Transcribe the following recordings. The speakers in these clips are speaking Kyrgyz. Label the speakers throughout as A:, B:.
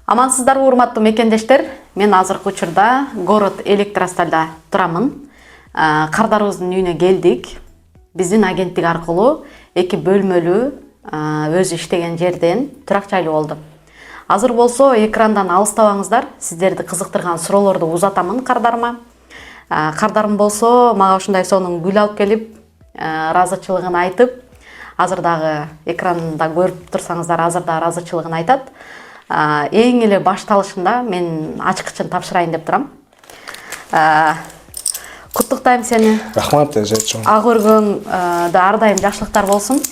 A: Амансыздар, урматтуу мекендештер. Мен азыркы учурда город Электростальда турамын. Кардарыбыздын үйүнө келдик. Биздин агенттик аркылуу 2 бөлмөлүү өзү иштеген жерден турак жайлуу болду. Азыр болсо экрандан алыстабаңыздар, сиздерди кызыктырган суроолорду узатамын кардарыма. Кардарым болсо мага ушундай сонун гүл алып келип, ыраазычылыгын айтып, азыр дагы экранда көрүп турсаңыздар, азыр да ыраазычылыгын айтат. Эң эле башталышында мен ачкычын тапшырайын деп турам. Куттуктайм сени.
B: Рахмат, эжечим.
A: Ак өргөң да ар дайым жакшылыктар болсун.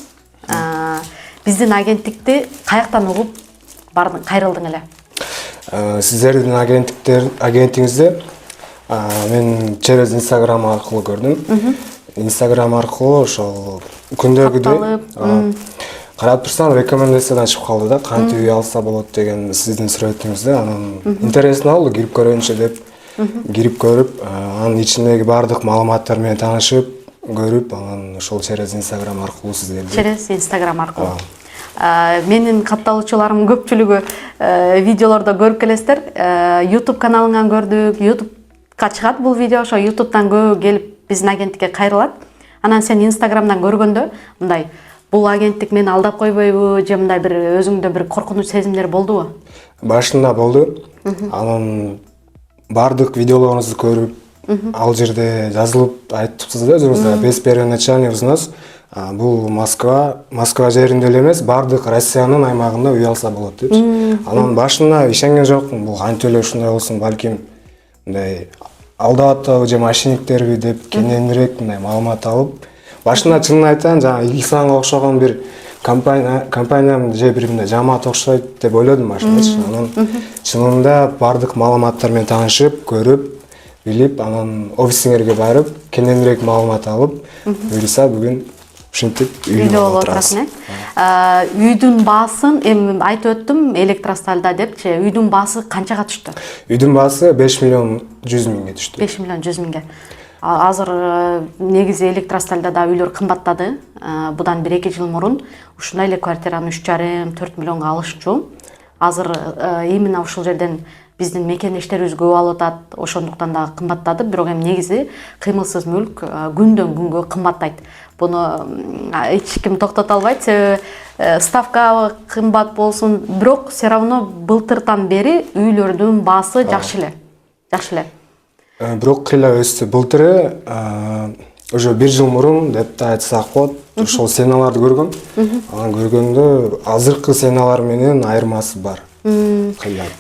A: Биздин агенттикти каяктан угуп бардың, кайрылдың эле?
B: Сиздердин агентиңизди мен через Instagram аркылуу көрдүм. Instagram аркылуу ошол күндөгүдөй карап турсам рекомендациядан чыгып калды да, кантип үй алса болот деген сиздин сүрөтүңүздү. Анан интересно болду, кирип көрөйүнчү деп кирип көрүп, анын ичиндеги баардык маалыматтар менен таанышып, көрүп, анан ошол через Instagram аркылуу сиздерди.
A: Через Instagram аркылуу. Менин катталуучуларым көпчүлүгү видеолордо көрүп келесиздер. YouTube каналыңан көрдүк. YouTube'га чыгат бул видео, ошо YouTube'дан көбү келип биздин агенттикке кайрылат. Анан сен Instagram'дан көргөндө мындай бул агенттик мени алдап койбойбу, же мындай бир өзүңдө бир коркунуч сезимдер болдубу?
B: Башында болду. Анан баардык видеолоруңузду көрүп, ал жерде жазылып айтыпсыз да өзүңүз, без первоначальный взнос. Бул Москва жеринде эле эмес, баардык Россиянын аймагында үй алса болот деп. Анан башында ишенген жокмун, бул кантип эле ушундай болсун, балким мындай алдап атабы же мошенниктерби деп кененирээк мындай маалымат алып, башында чынын айтайын, жана Илсанга окшогон бир компания же бир мындай жамаат окшойт деп ойлодум башында. Анан чынында баардык маалыматтар менен таанышып, көрүп, билип, анан офисиңерге барып, кененирээк маалымат алып, буюрса бүгүн ушинтип үйлүү болуп отурасың.
A: Үйдүн баасын эми айтып өттүм, Электростальда депчи. Үйдүн баасы канчага түштү?
B: Үйдүн баасы 5 миллион 100 миңге түштү.
A: 5 миллион 100 миңге. Азыр негизи Электростальда да үйлөр кымбаттады. Будан 1-2 жыл мурун ушундай эле квартираны 3,5-4 миллионго алышчу. Азыр именно ушул жерден биздин мекендештерибиз көп алып атат, ошондуктан да кымбаттады. Бирок эми негизи кыймылсыз мүлк күндөн күнгө кымбаттайт. Буну эч ким токтото албайт, себеби ставка кымбат болсун, бирок все равно былтырдан бери үйлөрдүн баасы жакшы эле.
B: Бирок кыйла өстү. Былтыры уже 1 жыл мурун деп да айтсак болот. Ошол ценаларды көргөм. Анан көргөндө азыркы ценалар менен айырмасы бар.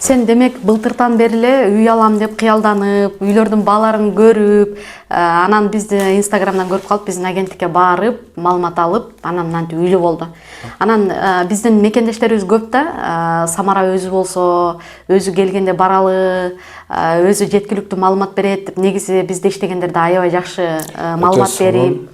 A: Сен демек былтырдан бери эле үй алам деп кыялданып, үйлөрдүн бааларын көрүп, анан бизди Instagram'дан көрүп калып, биздин агенттикке барып, маалымат алып, анан мынтип үйлүү болду. Анан биздин мекендештерибиз көп да, Самара өзү болсо, өзү келгенде баралы, өзү жеткиликтүү маалымат берет деп, негизи бизде иштегендерде аябай жакшы маалымат берип,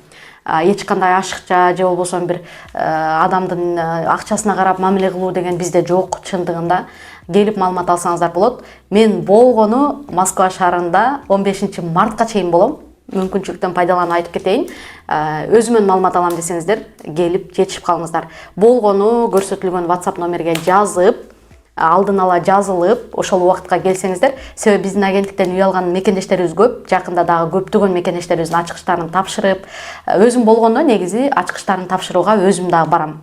A: эч кандай ашыкча же болбосо бир адамдын акчасына карап мамиле кылуу деген бизде жок. Чындыгында келип маалымат алсаңыздар болот. Мен болгону Москва шаарында 15 мартка чейин болом. Мүмкүнчүлүктөн пайдаланып айтып кетейин. Өзүмөн маалымат алам десеңиздер, келип жетишип калыңыздар. Болгону көрсөтүлгөн WhatsApp номерге жазып, алдын ала жазылып, ошол убакытка келсеңиздер, себеби биздин агенттиктен үй алган мекендештерибиз көп, жакында дагы көптөгөн мекендештерибиздин ачкычтарын тапшырып, өзүм болгондо негизи ачкычтарын тапшырууга өзүм дагы барам.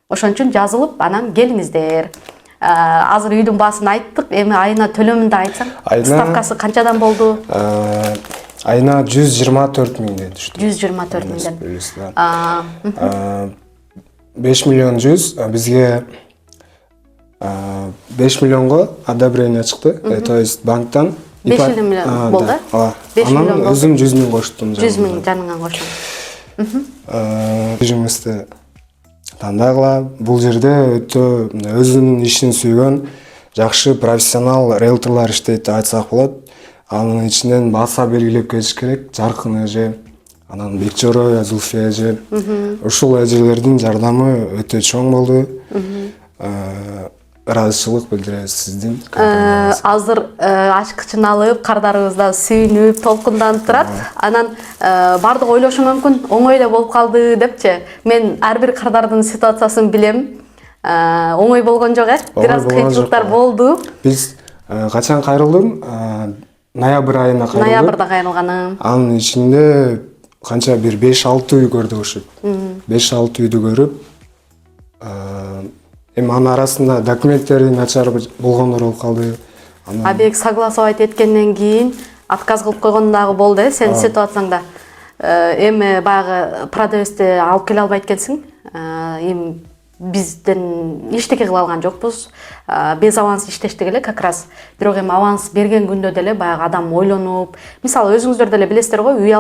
A: Ошон үчүн жазылып, анан келиңиздер. Азыр үйдүн баасын айттык, эми айына төлөмүн да айтсаң. Ставкасы канчадан болду?
B: Айына 124 миңден түштү.
A: 124 миңден.
B: 5 миллион 100, бизге 5 миллионго одобрение чыкты, то есть банктан
A: 5 миллион болду.
B: Анан өзүм 100 миң коштум.
A: 100 миң жаныңан коштум.
B: Жумушты тандагыла, бул жерде өтө өзүнүн ишин сүйгөн жакшы профессионал риэлторлор иштейт деп айтсак болот. Анын ичинен баса белгилеп кетиш керек. Жаркын эже, анан Бекчоро, Зулфия эже. Ушул эжелердин жардамы өтө чоң болду. Ыраазычылык билдиребиз сиздин компанияңызга.
A: Азыр ачкычын алып, кардарыбыз да сүйүнүп, толкунданып турат. Анан бардык ойлошу мүмкүн, оңой эле болуп калды депчи. Мен ар бир кардардын ситуациясын билем. Оңой болгон жок, бир аз кыйынчылыктар болду.
B: Биз качан кайрылдым? Ноябрь айында кайрылдым.
A: Ноябрда кайрылганым.
B: Анын ичинде канча бир 5-6 үй көрдүк ушуп. 5-6 үйдү көрүп, эми анын арасында документтери начар болгондор болуп калды.
A: Абек согласовать эткенден кийин отказ кылып койгон дагы болду, сенин ситуацияңда. Эми баягы продавецти алып келе албайт экенсиң. Эми бизден эчтеке кыла алган жокпуз. Без аванс иштештик эле как раз. Бирок эми аванс берген күндө деле баягы адам ойлонуп, мисалы өзүңүздөр деле билесиздер го, үй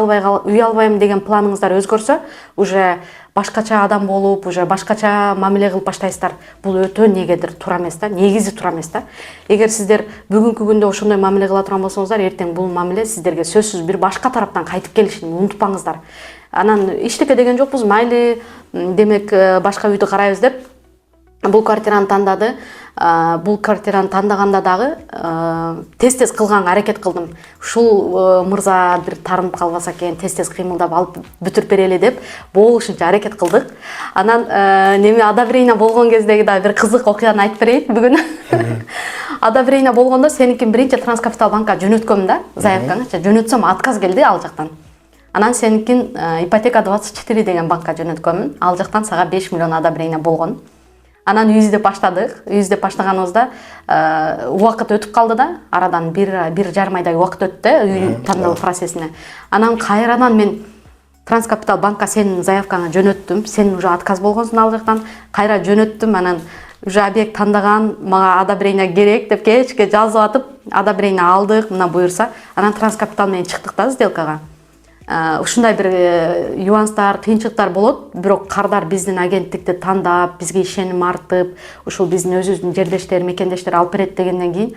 A: албайм деген планыңыздар өзгөрсө, уже башкача адам болуп, уже башкача мамиле кылып баштайсыздар. Бул өтө негедир туура эмес да, негизи туура эмес да. Эгер сиздер бүгүнкү күндө ошондой мамиле кыла турган болсоңуздар, эртең бул мамиле сиздерге сөзсүз бир башка тараптан кайтып келишин унутпаңыздар. Анан эчтеке деген жокпуз, майли, демек башка үйдү карайбыз деп бул квартираны тандады. Бул квартираны тандаганда дагы тез кылганга аракет кылдым. Ушул мырза бир тарынып калбаса экен, тез кыймылдап алып бүтүрүп берели деп болушунча аракет кылдык. Анан неме одобрение болгон кездеги да бир кызык окуяны айтып берейин бүгүн. Одобрение болгондо сеникин биринчи Транскапитал банкка жөнөткөм да, заявкаңачы жөнөтсөм отказ келди ал жактан. Анан сеникин ипотека 24 деген банкка жөнөткөмүн. Ал жактан сага 5 миллион одобрение болгон. Анан үй издеп баштадык. Үй издеп баштаганыбызда убакыт өтүп калды да, арадан бир жарым айдай убакыт өттү үй тандоо процессине. Анан кайрадан мен Транскапитал банкка сенин заявкаңа жөнөттүм. Сен уже отказ болгонсуң ал жактан. Кайра жөнөттүм. Анан уже объект тандаган, мага одобрение керек деп кечке жазып атып, одобрение алдык, мына буюрса. Анан Транскапитал менен чыктык да сделкага. Ушундай бир юанстар, кыйынчылыктар болот, бирок кардар биздин агенттикти тандап, бизге ишеним артып, ушул биздин өзүбүздүн жердештер, мекендештер алып берет дегенден кийин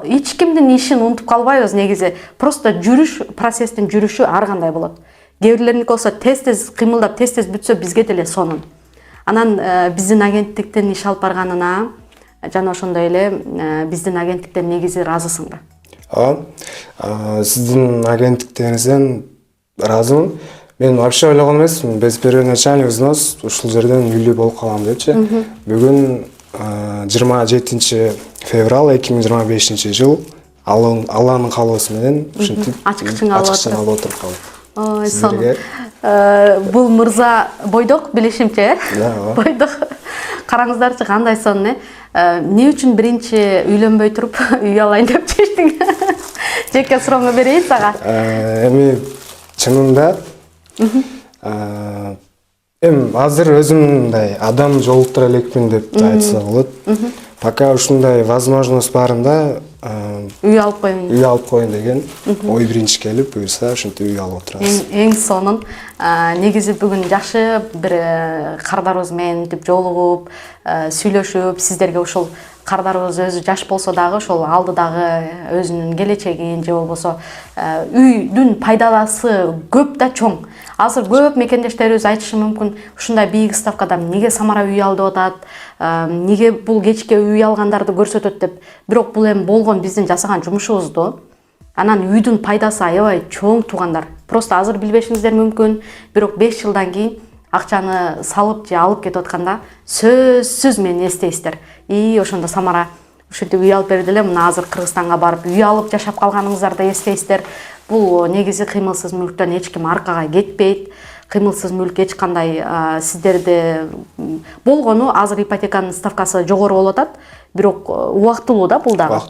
A: эч кимдин ишин унутуп калбайбыз негизи. Просто жүрүш, процесстин жүрүшү ар кандай болот. Кээ бирлериники болсо тез кыймылдап, тез бүтсө бизге деле сонун. Анан биздин агенттиктин иш алып барганына жана ошондой эле биздин агенттиктен негизи ыраазысың да?
B: Ооба. Сиздин агенттиктериңизден ыраазымын. Мен вообще ойлогон эмесмин, без первоначальный взнос ушул жерден үйлүү болуп калам депчи. Бүгүн 27 февраль 2025 жыл Алланын каалоосу менен ушинтип
A: ачкычын
B: алып отуруп калдым.
A: Ой, сонун. Бул мырза бойдок билишимче, бойдок. Караңыздарчы кандай сонун, эмне үчүн биринчи үйлөнбөй туруп үй алайын деп чечтиң? Жеке сурооңу берейин сага.
B: Эми чынында азыр өзүм мындай адам жолуктура элекмин деп айтса болот. Пока ушундай возможность барында
A: үй алып
B: коеюн деген ой биринчи келип, буюрса ошентип үй алып отурабыз.
A: Эң сонун. Негизи бүгүн жакшы бир кардарыбыз менен мынтип жолугуп, сүйлөшүп, сиздерге ушул кардарыбыз өзү жаш болсо дагы ошол алдыдагы өзүнүн келечегин же болбосо үйдүн пайдасы көп да чоң. Азыр көп мекендештерибиз айтышы мүмкүн, ушундай бийик ставкада эмнеге Самара үй алды атат, эмнеге бул кечке үй алгандарды көрсөтөт деп. Бирок бул эми болгон биздин жасаган жумушубузду. Анан үйдүн пайдасы аябай чоң туугандар. Просто азыр билбешиңиздер мүмкүн, бирок 5 жылдан кийин акчаны салып же алып кетип атканда сөзсүз мени эстейсиздер. Ошондо Самара ушинтип үй алып берди эле, мына азыр Кыргызстанга барып үй алып жашап калганыңыздарды эстейсиздер. Бул негизи кыймылсыз мүлктөн эч ким аркага кетпейт. Кыймылсыз мүлк эч кандай сиздерде болгону азыр ипотеканын ставкасы жогору болуп атат, бирок убактылуу да бул дагы.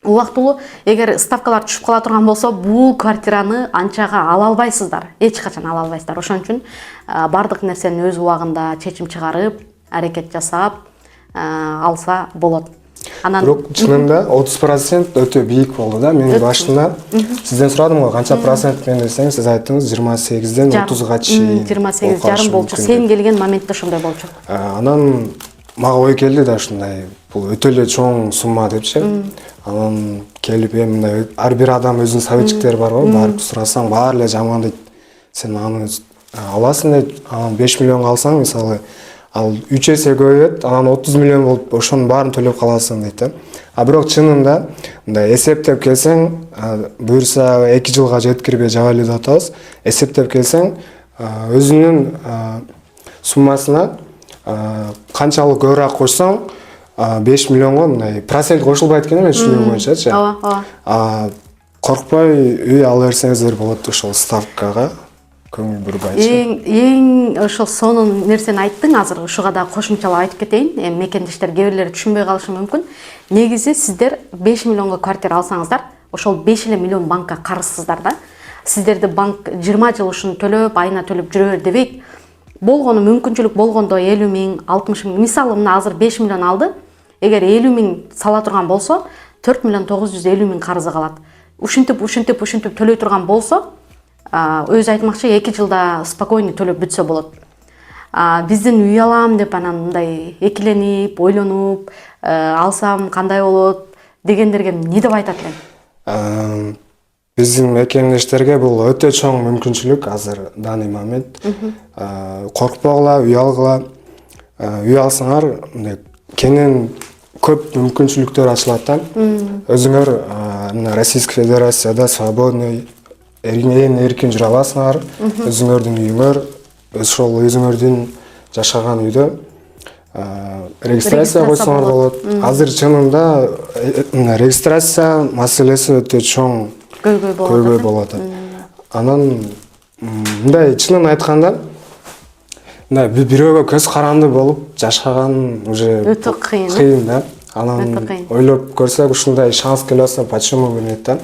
A: Убактылуу. Эгер ставкалар түшүп кала турган болсо, бул квартираны анчага ала албайсыздар. Эч качан ала албайсыздар. Ошон үчүн бардык нерсени өз убагында чечим чыгарып, аракет жасап алса болот.
B: Бирок чынында 30% өтө бийик болду да. Мен башында сизден сурадым го, канча процент мен десеңиз, сиз айттыңыз 28ден 30га чейин.
A: 28,5 болчу. Сен келген моментте ошондой болчу.
B: Анан мага ой келди да ушундай, бул өтө эле чоң сумма депчи. Анан келип мындай ар бир адам өзүнүн советчиктери бар го, барып сурасаң баары эле жаман дейт. Сен аны аласың дейт, анан 5 миллион алсаң, мисалы, ал 3 эсе көбөйөт, анан 30 миллион болуп ошонун баарын төлөп каласың дейт. Бирок чынында мындай эсептеп келсең, буюрса 2 жылга жеткирбей жаба эле деп атабыз. Эсептеп келсең, өзүнүн суммасына канчалык көбүрөөк кошсоң 5 миллионго мындай процент кошулбайт экен мен түшүнүгүм боюнчачы.
A: ооба.
B: Коркпой үй ала берсеңиздер болот ошол ставкага көңүл бурбайчы.
A: Эң ошол сонун нерсени айттың азыр, ушуга да кошумчалап айтып кетейин. Эми мекендештер кээ бирлери түшүнбөй калышы мүмкүн. Негизи сиздер 5 миллионго квартира алсаңыздар, ошол 5 миллион банкка карызсыздар да. Сиздерди банк 20 жыл ушуну төлөп, айына төлөп жүрө бер дебейт. Болгону мүмкүнчүлүк болгондо 50 миң, 60 миң, мисалы мына азыр 5 миллион алды. Эгер 50 миң сала турган болсо, 4 миллион 950 миң карызы калат. Ушинтип төлөй турган болсо, өзү айтмакчы 2 жылда спокойно төлөп бүтсө болот. Биздин үй алам деп анан мындай экиленип, ойлонуп, алсам кандай болот дегендерге эмне деп айтат элең?
B: Биздин мекендештерге бул өтө чоң мүмкүнчүлүк азыр данный момент. Коркпогула, үй алгыла. Үй алсаңар, кенен көп мүмкүнчүлүктөр ачылат да. Өзүңөр мына Российская Федерацияда свободный эң эркин жүрө аласыңар. Өзүңөрдүн үйүңөр, ошол өзүңөрдүн жашаган үйдө регистрация койсоңор болот. Азыр чынында регистрация маселеси өтө чоң көйгөй болот. Анан мындай чынын айтканда, бирөөгө көз каранды болуп жашаган уже
A: өтө
B: кыйын да. Анан ойлоп көрсөк, ушундай шанс келип атса, почему бы нет да?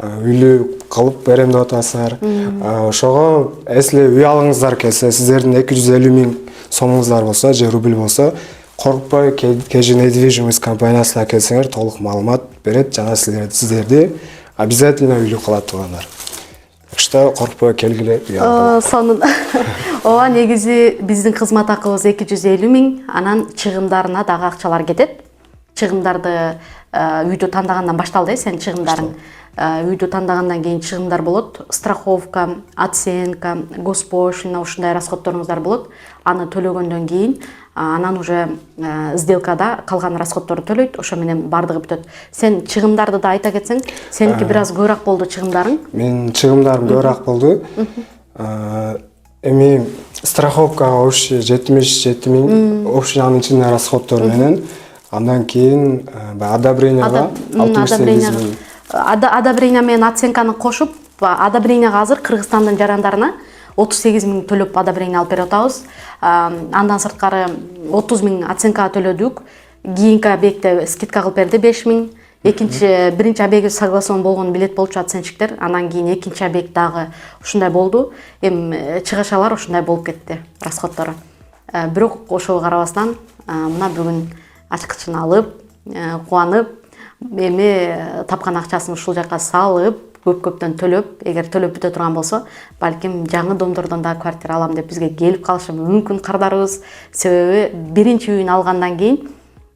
B: Үйлүү кылып берем деп атасыңар. Ошого эсли үй алыңыздар келсе, сиздердин 250 миң сомуңуздар болсо, же рубль болсо, коркпой KG недвижимость компаниясына келсеңер, толук маалымат берет жана сиздерди обязательно үйлүү кылат тугандар. Что коркпой келгиле үй алгыла.
A: Сонун. Ооба, негизи биздин кызмат акыбыз 250 миң, анан чыгымдарына дагы акчалар кетет. Чыгымдарды үйдү тандагандан башталды, сен чыгымдарың. Үйдү тандагандан кийин чыгымдар болот. Страховка, оценка, госпошлина, ушундай расходторуңуздар болот. Аны төлөгөндөн кийин анан уже сделкада калган расходторду төлөйт, ошо менен бардыгы бүтөт. Сен чыгымдарды да айта кетсең, сеники бир аз көбүрөөк болду чыгымдарың.
B: Менин чыгымдарым көбүрөөк болду. Эми страховкага общий 77 миң, общий анын ичинде расходтор менен. Андан кийин одобренияга 68 миң.
A: Одобрения менен оценканы кошуп, одобренияга азыр Кыргызстандын жарандарына 38 миң төлөп одобрение алып берип атабыз. Андан сырткары 30 миң оценкага төлөдүк. Кийинки объектте скидка кылып берди 5 миң. Биринчи объект согласован болгонун билет болчу оценщиктер. Андан кийин экинчи объект дагы ушундай болду. Эми чыгашалар ушундай болуп кетти расходтору. Бирок ошого карабастан мына бүгүн ачкычын алып, кубанып, эми тапкан акчасын ушул жака салып, көп-көптөн төлөп, эгер төлөп бүтө турган болсо, балким жаңы домдордон да квартира алам деп бизге келип калышы мүмкүн кардарыбыз. Себеби биринчи үйүн алгандан кийин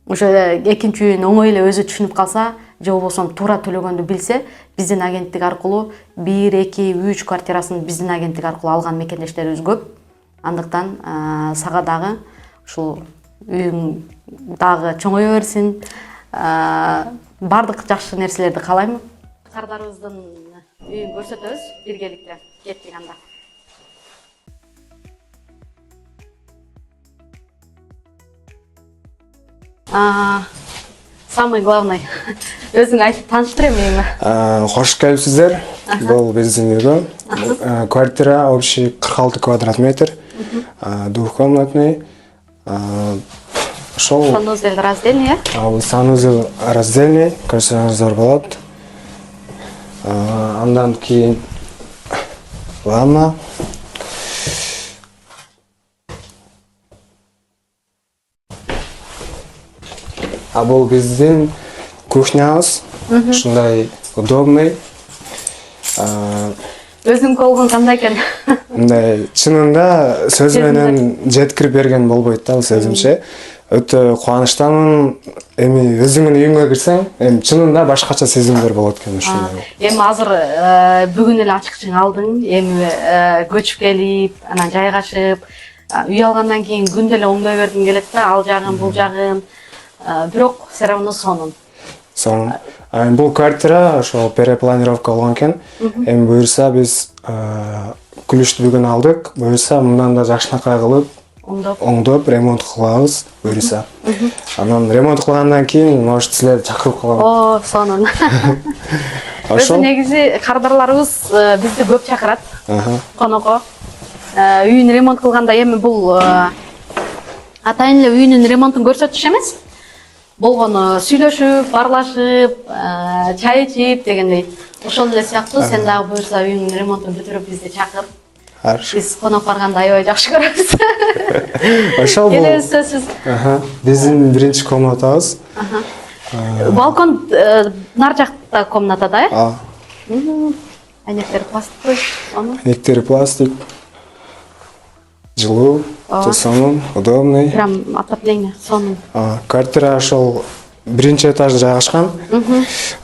A: уже экинчи үйүн оңой эле өзү түшүнүп калса, же болбосо туура төлөгөндү билсе, биздин агенттик аркылуу 1, 2, 3 квартирасын биздин агенттик аркылуу алган мекендештерибиз көп. Андыктан сага дагы ушул үйүң дагы чоңое берсин. Бардык жакшы нерселерди каалайм. Кардарыбыздын үйүн көрсөтөбүз биргеликте кеттик анда. Самый главный өзүң айтып тааныштыр эми.
B: Кош келипсиздер. Бул биздин үйгө. Квартира общий 46 квадрат метр. Двухкомнатный.
A: Санузел раздельный,
B: санузел раздельный, көрсөңүздөр болот. Андан кийин ванна. Бул биздин кухнябыз. Ушундай удобный.
A: Өзүң болгон кандай экен?
B: Мындай чынында сөз менен жеткирип берген болбойт да, сөзүмчө. Өтө кубанычтамын. Эми өзүңдүн үйүңө кирсең, эми чынында башкача сезимдер болот экен ушундай.
A: Эми азыр бүгүн эле ачкычың алдың, эми көчүп келип, анан жайгашып, үй алгандан кийин күндө эле оңдой бергиң келет да, ал жагын, бул жагын. Бирок все равно сонун.
B: Бул квартира ошо перепланировка болгон экен. Эми буюрса биз күлүштү бүгүн алдык. Буюрса мындан да жакшынакай кылып оңдоп ремонт кылабыз буюрса. Анан ремонт кылгандан кийин может силерди чакырып калабыз.
A: О, сонун. Өзү негизи кардарларыбыз бизди көп чакырат. Конокко. Үйүн ремонт кылганда эми бул атайын эле үйүнүн ремонтун көрсөтүш эмес. Болгону сүйлөшүп, барлашып, чай ичип дегендей. Ошол эле сыяктуу сен дагы буюрса үйүнүн ремонтун бүтүрүп бизди чакыр. Биз конок барганда аябай жакшы көрөбүз.
B: Ошол бул.
A: Келебиз сөзсүз.
B: Биздин биринчи комнатабыз.
A: Балкон нар жакта комнатада, э? Айнектери пластиковый, сонун.
B: Айнектери пластик. Жылуу, сонун, удобный.
A: Прям отопление, сонун.
B: Квартира ошол биринчи этажда жайгашкан.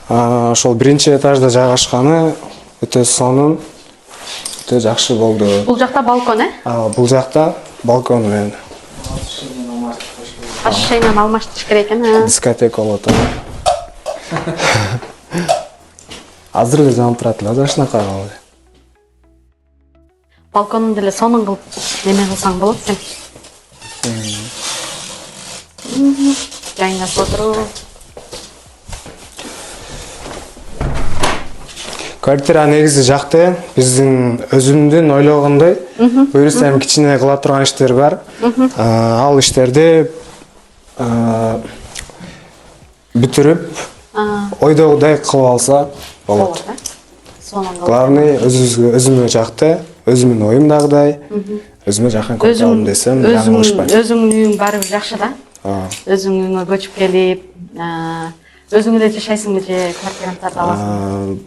B: Ошол биринчи этажда жайгашканы өтө сонун, өтө жакшы болду.
A: Бул жакта балкон, э?
B: Бул жакта балкон менен.
A: Ашшайнан алмаштырыш керек экен.
B: Дискотека болот. Азыр эле жанып турат эле, ашынака калды.
A: Балконун деле сонун кылып неме кылсаң болот сен. Жайыңа отуруп.
B: Квартира негизи жакты, биздин өзүмдүн ойлогондой. Буюрса эми кичине кыла турган иштер бар. Ал иштерди бүтүрүп, ойдогудай кылып алса болот. Главный өзүмө жакты, өзүмдүн оюм дагыдай, өзүмө жакын көчүп алам десем, жаңылышпайм.
A: Өзүңдүн үйүң барыбыр жакшы да. Өзүңдүн үйүңө көчүп келип, өзүң эле жашайсыңбы же квартираны сатып аласың?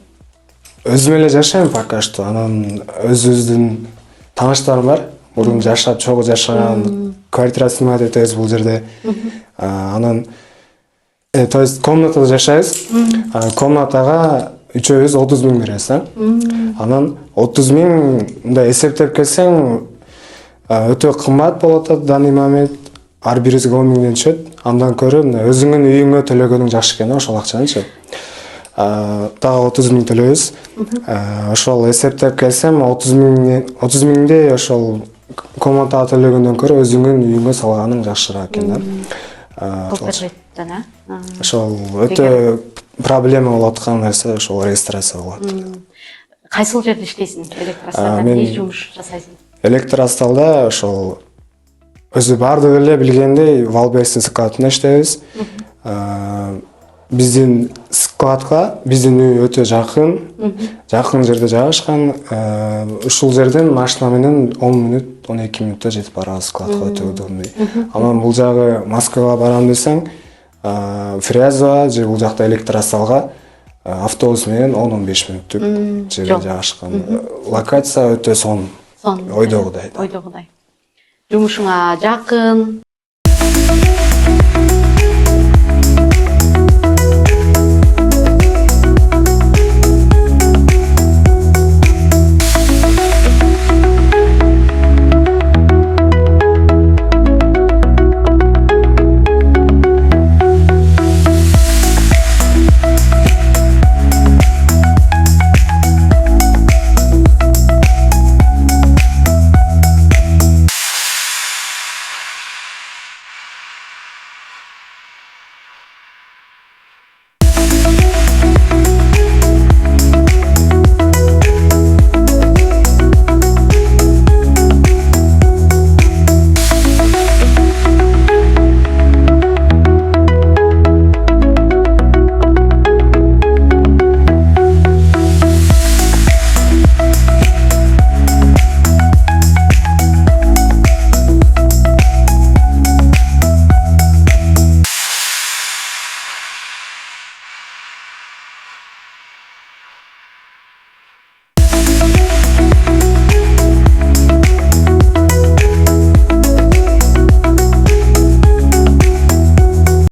B: Өзүм эле жашайм пока что. Анан өзүбүздүн тааныштарым бар. Мурун жашап, чогуу жашаган, квартира снимать этебиз бул жерде. Анан то есть комнатада жашайбыз. Комнатага үчөөбүз 30 000 беребиз, Анан 30 000 мындай эсептеп келсең, өтө кымбат болот в данный момент. Ар бирибизге 10 000ден түшөт. Андан көрө өзүңдүн үйүңө төлөгөнүң жакшы экен, ошол акчанычы. Дагы 30 000 төлөйбүз. Ошол эсептеп келсем 30 000ди ошол комнатага төлөгөндөн көрө өзүңдүн үйүңө салганың жакшыраак экен да. Ошол өтө проблема болуп аткан нерсе ошол регистрация болот.
A: Кайсыл жерде иштейсиң? Электросталда эмне жумуш жасайсың?
B: Электросталда ошол өзү бардыгы эле билгендей Валберстин складында иштейбиз. Биздин складка биздин үй өтө жакын жерде жайгашкан. Ушул жерден машина менен 10 мүнөт, 12 мүнөттө жетип барабыз складка, өтө удобный. Анан бул жагы Москвага барам десең, Фрязова же бул жакта электросталга автобус менен 10-15 мүнөттүк жерде жайгашкан. Локация өтө сонун. Ойдогудай.
A: Жумушуңа жакын.